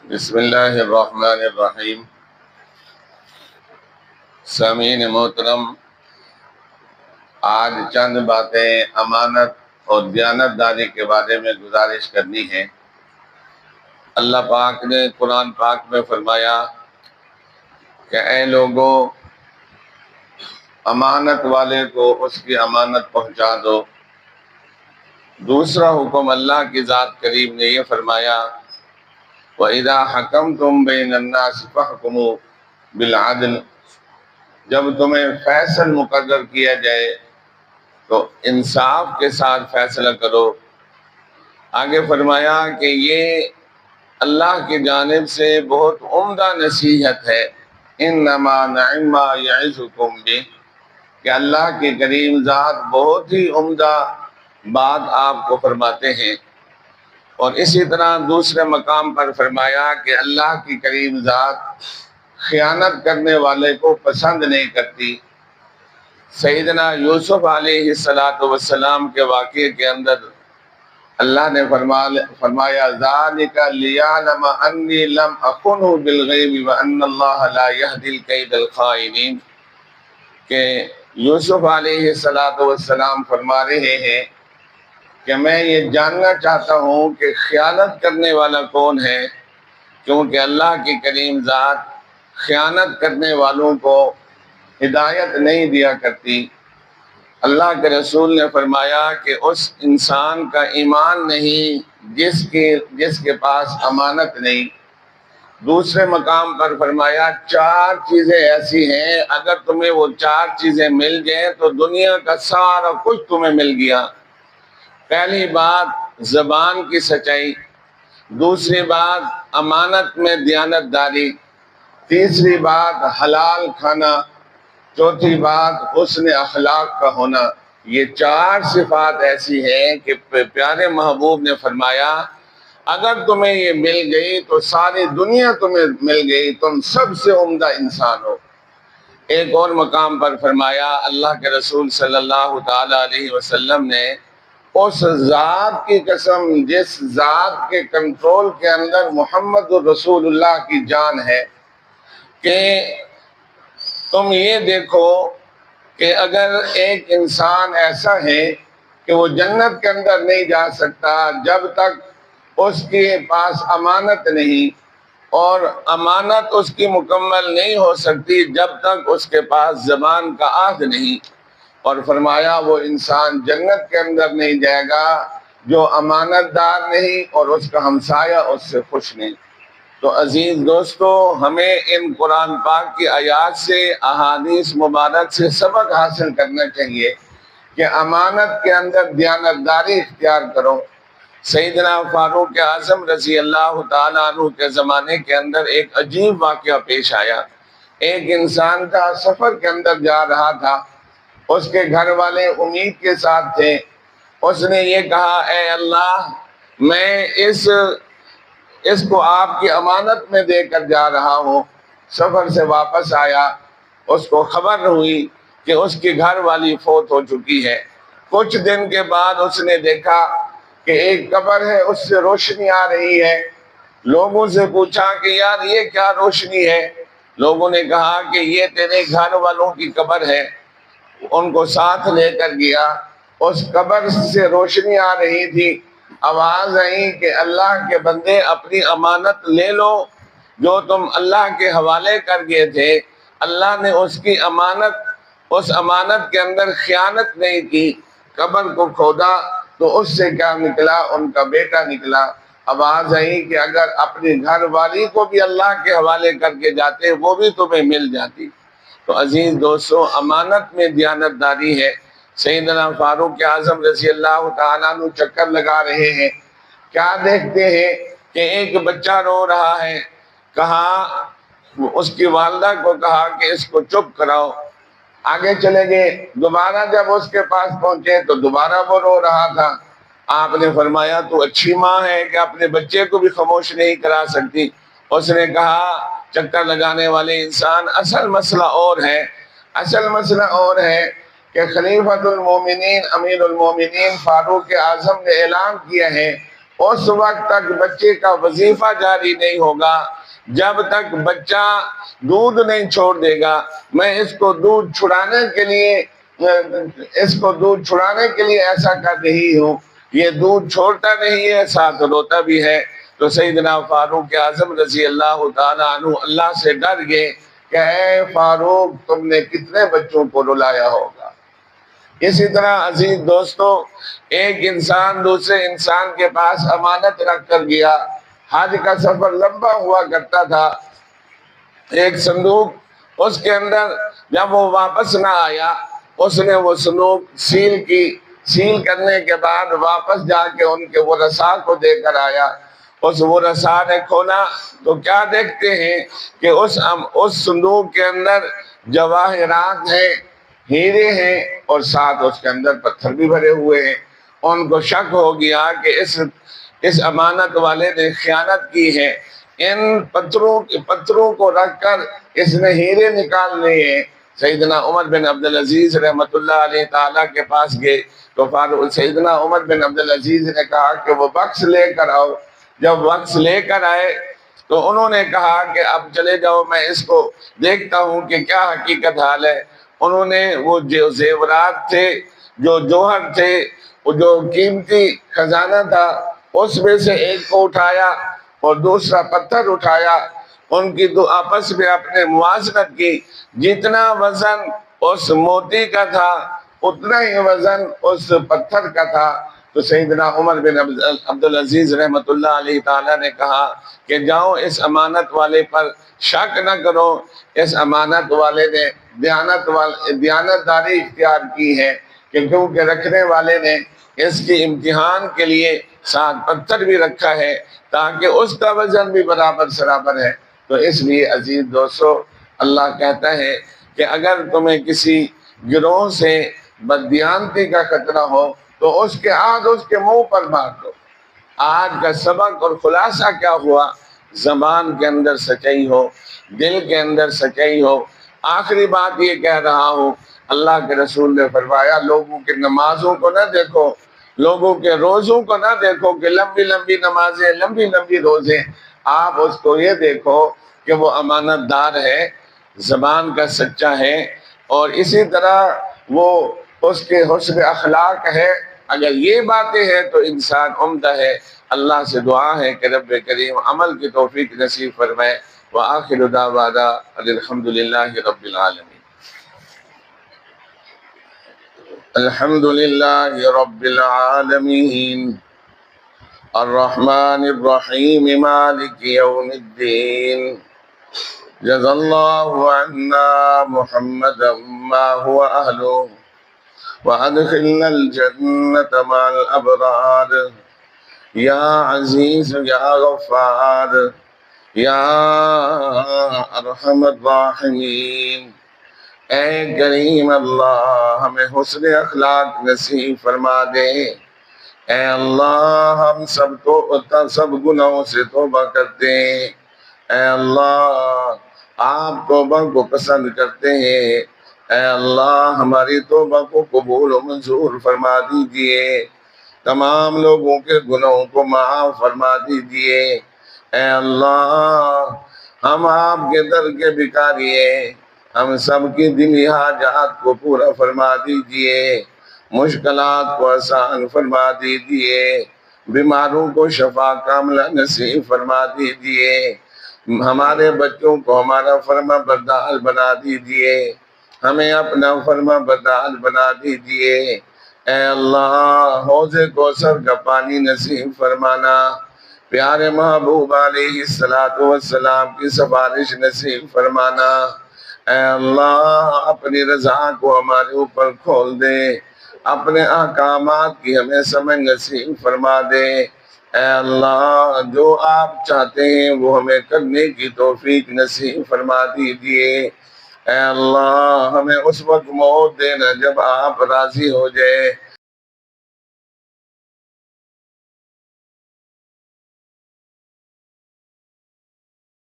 بسم اللہ الرحمن الرحیم۔ سامعین محترم، آج چند باتیں امانت اور دیانتداری کے بارے میں گزارش کرنی ہے۔ اللہ پاک نے قرآن پاک میں فرمایا کہ اے لوگو، امانت والے کو اس کی امانت پہنچا دو۔ دوسرا حکم اللہ کی ذات کریم نے یہ فرمایا وَإِذَا حَكَمْتُمْ بَيْنَ النَّاسِ فَاحْكُمُوا بِالْعَدْلِ، جب تمہیں فیصل مقرر کیا جائے تو انصاف کے ساتھ فیصلہ کرو۔ آگے فرمایا کہ یہ اللہ کی جانب سے بہت عمدہ نصیحت ہے۔ انما نعم ما یعظکم بہ، کہ اللہ کی کریم ذات بہت ہی عمدہ بات آپ کو فرماتے ہیں۔ اور اسی طرح دوسرے مقام پر فرمایا کہ اللہ کی کریم ذات خیانت کرنے والے کو پسند نہیں کرتی۔ سیدنا یوسف علیہ السلام کے واقعے کے اندر اللہ نے فرمایا ذالک لیعلم انی لم اخنہ بالغیب وان اللہ لا یہدی الکید الخائنین، کہ یوسف علیہ السلام فرما رہے ہیں کہ میں یہ جاننا چاہتا ہوں کہ خیانت کرنے والا کون ہے، کیونکہ اللہ کی کریم ذات خیانت کرنے والوں کو ہدایت نہیں دیا کرتی۔ اللہ کے رسول نے فرمایا کہ اس انسان کا ایمان نہیں جس کے پاس امانت نہیں۔ دوسرے مقام پر فرمایا چار چیزیں ایسی ہیں اگر تمہیں وہ چار چیزیں مل جائیں تو دنیا کا سارا کچھ تمہیں مل گیا۔ پہلی بات زبان کی سچائی، دوسری بات امانت میں دیانتداری، تیسری بات حلال کھانا، چوتھی بات حسن اخلاق کا ہونا۔ یہ چار صفات ایسی ہیں کہ پیارے محبوب نے فرمایا اگر تمہیں یہ مل گئی تو ساری دنیا تمہیں مل گئی، تم سب سے عمدہ انسان ہو۔ ایک اور مقام پر فرمایا اللہ کے رسول صلی اللہ تعالی علیہ وسلم نے اس ذات کی قسم جس ذات کے کنٹرول کے اندر محمد رسول اللہ کی جان ہے، کہ تم یہ دیکھو کہ اگر ایک انسان ایسا ہے کہ وہ جنت کے اندر نہیں جا سکتا جب تک اس کے پاس امانت نہیں، اور امانت اس کی مکمل نہیں ہو سکتی جب تک اس کے پاس زبان کا عہد نہیں، اور فرمایا وہ انسان جنت کے اندر نہیں جائے گا جو امانت دار نہیں اور اس کا ہمسایہ اس سے خوش نہیں۔ تو عزیز دوستو، ہمیں ان قرآن پاک کی آیات سے، احادیث مبارک سے سبق حاصل کرنا چاہیے کہ امانت کے اندر دیانتداری اختیار کرو۔ سیدنا فاروق اعظم رضی اللہ تعالیٰ عنہ کے زمانے کے اندر ایک عجیب واقعہ پیش آیا۔ ایک انسان تھا، سفر کے اندر جا رہا تھا، اس کے گھر والے امید کے ساتھ تھے۔ اس نے یہ کہا اے اللہ، میں اس کو آپ کی امانت میں دے کر جا رہا ہوں۔ سفر سے واپس آیا، اس کو خبر ہوئی کہ اس کی گھر والی فوت ہو چکی ہے۔ کچھ دن کے بعد اس نے دیکھا کہ ایک قبر ہے، اس سے روشنی آ رہی ہے۔ لوگوں سے پوچھا کہ یار یہ کیا روشنی ہے؟ لوگوں نے کہا کہ یہ تیرے گھر والوں کی قبر ہے۔ ان کو ساتھ لے کر گیا، اس قبر سے روشنی آ رہی تھی۔ آواز آئی کہ اللہ کے بندے اپنی امانت لے لو، جو تم اللہ کے حوالے کر گئے تھے۔ اللہ نے اس امانت کے اندر خیانت نہیں کی۔ قبر کو کھودا تو اس سے کیا نکلا؟ ان کا بیٹا نکلا۔ آواز آئی کہ اگر اپنی گھر والی کو بھی اللہ کے حوالے کر کے جاتے وہ بھی تمہیں مل جاتی۔ تو عزیز دوستو، امانت میں دیانتداری ہے۔ سیدنا فاروق اعظم رضی اللہ تعالیٰ عنہ چکر لگا رہے ہیں، کیا دیکھتے ہیں کہ ایک بچہ رو رہا ہے۔ کہا، اس کی والدہ کو کہا کہ اس کو چپ کراؤ۔ آگے چلے گئے، دوبارہ جب اس کے پاس پہنچے تو دوبارہ وہ رو رہا تھا۔ آپ نے فرمایا تو اچھی ماں ہے کہ اپنے بچے کو بھی خاموش نہیں کرا سکتی۔ اس نے کہا چکر لگانے والے انسان، اصل مسئلہ اور ہے۔ اصل مسئلہ اور ہے کہ خلیفۃ المومنین امیر المومنین فاروق اعظم نے اعلان کیا ہے اس وقت تک بچے کا وظیفہ جاری نہیں ہوگا جب تک بچہ دودھ نہیں چھوڑ دے گا۔ میں اس کو دودھ چھڑانے کے لیے ایسا کر رہی ہوں، یہ دودھ چھوڑتا نہیں ہے، ساتھ روتا بھی ہے۔ تو سیدنا فاروق اعظم رضی اللہ تعالیٰ عنہ اللہ سے ڈر گئے کہ اے فاروق، تم نے کتنے بچوں کو رلایا ہوگا۔ اسی طرح عزیز دوستو، ایک انسان دوسرے انسان کے پاس امانت رکھ کر گیا، حج کا سفر لمبا ہوا کرتا تھا، ایک صندوق اس کے اندر، جب وہ واپس نہ آیا، اس نے وہ صندوق سیل کرنے کے بعد واپس جا کے ان کے ورثاء کو دے کر آیا۔ اس ورثاء نے کھولا تو کیا دیکھتے ہیں کہ اس صندوق کے اندر جواہرات ہیں، ہیرے ہیں، اور ساتھ اس کے اندر پتھر بھی بھرے ہوئے ہیں۔ ان کو شک ہو گیا کہ اس امانت والے نے خیانت کی ہے، ان پتھروں کو رکھ کر اس نے ہیرے نکالنے ہیں۔ سیدنا عمر بن عبدالعزیز رحمۃ اللہ علیہ تعالیٰ کے پاس گئے تو سیدنا عمر بن عبدالعزیز نے کہا کہ وہ بکس لے کر آؤ۔ جب بکس لے کر آئے تو انہوں نے کہا کہ اب چلے جاؤ، میں اس کو دیکھتا ہوں کہ کیا حقیقت حال ہے۔ انہوں نے وہ جو زیورات تھے، جو جوہر تھے، وہ جو قیمتی خزانہ تھا، اس میں سے ایک کو اٹھایا اور دوسرا پتھر اٹھایا، ان کی دو آپس میں اپنے موازنت کی، جتنا وزن اس موتی کا تھا اتنا ہی وزن اس پتھر کا تھا۔ تو سیدنا عمر بن عبدالعزیز رحمۃ اللہ علیہ تعالیٰ نے کہا کہ جاؤ، اس امانت والے پر شک نہ کرو، اس امانت والے نے دیانتداری اختیار کی ہے، کہ کیونکہ رکھنے والے نے اس کی امتحان کے لیے ساتھ پتھر بھی رکھا ہے تاکہ اس کا وزن بھی برابر ہے۔ تو اس لیے عزیز دوستو، اللہ کہتا ہے کہ اگر تمہیں کسی گروہ سے بددیانتی کا خطرہ ہو تو اس کے منہ پر مار دو۔ آج کا سبق اور خلاصہ کیا ہوا؟ زبان کے اندر سچائی ہو، دل کے اندر سچائی ہو۔ آخری بات یہ کہہ رہا ہوں، اللہ کے رسول نے فرمایا لوگوں کی نمازوں کو نہ دیکھو، لوگوں کے روزوں کو نہ دیکھو کہ لمبی لمبی نمازیں، لمبی لمبی روزیں، آپ اس کو یہ دیکھو کہ وہ امانت دار ہے، زبان کا سچا ہے، اور اسی طرح وہ اس کے حسن اخلاق ہے۔ اگر یہ باتیں ہیں تو انسان عمدہ ہے۔ اللہ سے دعا ہے کہ رب کریم عمل کی توفیق نصیب فرمائے۔ وآخر دعوانا الحمد للہ رب العالمین۔ الحمد للہ رب العالمین، الرحمن الرحیم، مالک یوم الدین، جزا اللہ عنا محمدا ما هو اہلہ، وادخلنا الجنة مع الابرار، یا عزیز یا غفار یا ارحم الراحمین۔ اے کریم اللہ، ہمیں حسن اخلاق نصیب فرما دے۔ اے اللہ، ہم سب گناہوں سے توبہ کرتے ہیں۔ اے اللہ، آپ توبہ کو پسند کرتے ہیں۔ اے اللہ، ہماری توبہ کو قبول و منظور فرما دیجئے، تمام لوگوں کے گناہوں کو معاف فرما دیجئے۔ اے اللہ، ہم آپ کے در کے بھکاری ہیں، ہم سب کی دلی حاجات کو پورا فرما دیجئے، مشکلات کو آسان فرما دیجئے، بیماروں کو شفا کاملہ نصیب فرما دیجئے، ہمارے بچوں کو ہمارا فرما بردار بنا دیجئے، ہمیں اپنا فرما بردار بنا دیجئے۔ اے اللہ، حوض کوثر کا پانی نصیب فرمانا، پیارے محبوب علیہ السلام کی سفارش نصیب فرمانا۔ اے اللہ، اپنی رضا کو ہمارے اوپر کھول دے، اپنے احکامات کی ہمیں سمجھ نصیب فرما دے۔ اے اللہ، جو آپ چاہتے ہیں وہ ہمیں کرنے کی توفیق نصیب فرما دیجئے۔ اے اللہ، ہمیں اس وقت موت دینا جب آپ راضی ہو جائے۔